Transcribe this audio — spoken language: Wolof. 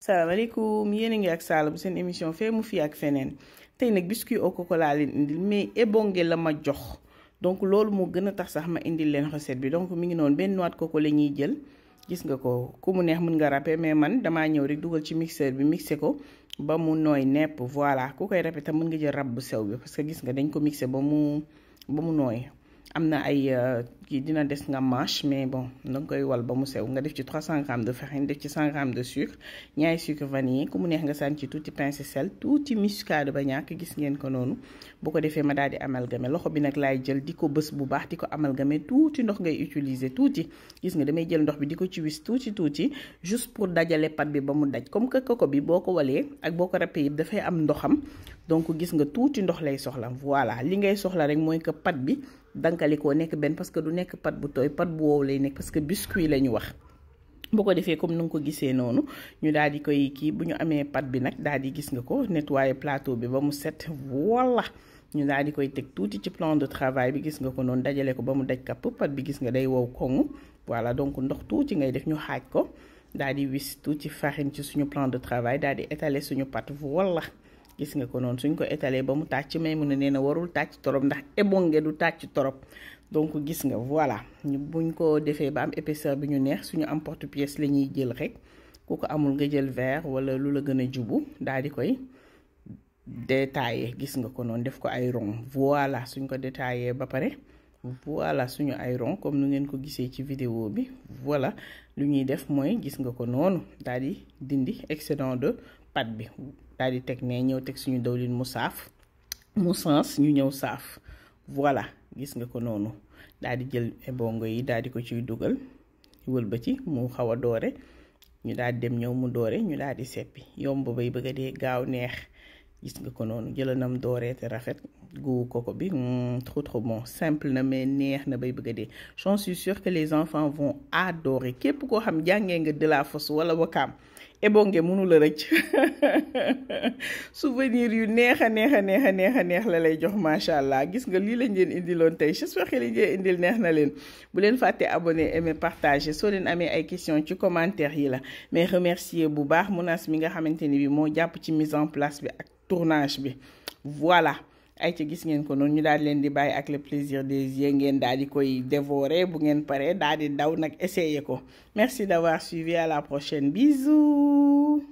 salaamaaleykum yéen a ngi ak Sala bu seen émission fee mu fii ak feneen tey nag biscuit au coco laa leen indil mais ebonge la ma jox donc loolu moo gën a tax sax ma indil leen recette bi donc mi ngi noonu benn noix de coco la ñuy jël gis nga ko ku mu neex mën nga râper mais man damaa ñëw rek dugal ci mixeur bi mixé ko ba mu nooy nepp voilà ku koy râper tam mën nga jël rab bu sew bi parce que gis nga dañ ko mixé ba mu nooy. am na ay kii dina des nga mâche mais bon danga koy wal ba mu sew nga def ci 300 grammes de farine def ci 100 grammes de sucre ñaari sucre vanillé ku mu neex nga sànni ci tuuti pincé sel tuuti muscade ba ñàkk gis ngeen ko noonu bu ko defee ma daal di amalgamé loxo bi nag laay jël di ko bës bu baax di ko amalgamé tuuti ndox ngay utiliser tuuti gis nga damay jël ndox bi di ko ci wis tuuti juste pour dajale pat bi ba mu daj comme que coco bi boo ko walee ak boo ko râpé yëpp dafay am ndoxam donc gis nga tuuti ndox lay soxla voilà li ngay soxla rek mooy que pat bi dankalikoo nekk benn parce que du nekk pat bu tooy pat bu wow lay nekk parce que biscuit la ñu wax bu ko defee comme ni nga ko gisee noonu ñu daal di koy kii bu ñu amee pat bi nag daal di gis nga ko nettoyer plateau bi ba mu set voilà ñu daal di koy teg tuuti ci plan de travail bi gis nga ko noonu dajale ko ba mu daj kapp pat bi gis nga day wow koŋŋ voilà donc ndox tuuti ngay def ñu xaaj ko daal di wis tuuti farine ci suñu plan de travail daal di étaler suñu pat voilà gis nga ko noonu suñ ko étaler ba mu tàcc may mun a nee na warul tàcc torop ndax ebonge du tàcc torop donc gis nga voilà buñ ko defee ba am épaisseur bi ñu neex suñu am porte-pièce la ñuy jël rek ku ko amul nga jël verre wala lu la gën a jubu daal di koy détailler gis nga ko noonu def ko ay rond voilà suñ ko détailler ba pare voilà suñu ay rond comme nu ngeen ko gisee ci vidéo bi voilà lu ñuy def mooy gis nga ko noonu daal di dindi excédent de pâte bi daal di teg ne ñëw teg suñu dawlin mu saaf mu sens ñu ñëw saaf voilà gis nga ko noonu daal di jël ebongo yi daal di ko ciy dugal wëlbati mu xaw a doore ñu daal di dem ñëw mu doore ñu daal di seppi yomb bay bëgg a dee gaaw neex gis nga ko noonu jëlanam dooree te rafet gu coco bi trop bon simple na mais neex na bay bëgg a dee j'en suis sûre que les enfants vont adorer képp koo xam jàngee nga de la fosse wala wakaam ebonge mënu la rëcc souvenir yu neex a neex la lay jox macha allah gis nga lii lañ leen indiloon tey j'espère que li ngeen indil neex na leen bu leen fàtte abonné aimer partager soo leen amee ay questions ci commentaire yi la mais remercier bu baax Mounas mi nga xamante ni bi moo jàpp ci mise en place bi ak tournage bi voilà ay ca gis ngeen ko noonu ñu daal leen di bàyyi ak le plaisir des yeux ngeen daal di koy dévorer bu ngeen paree daal di daw nag essayer ko merci d'avoir suivi à la prochaine bisous.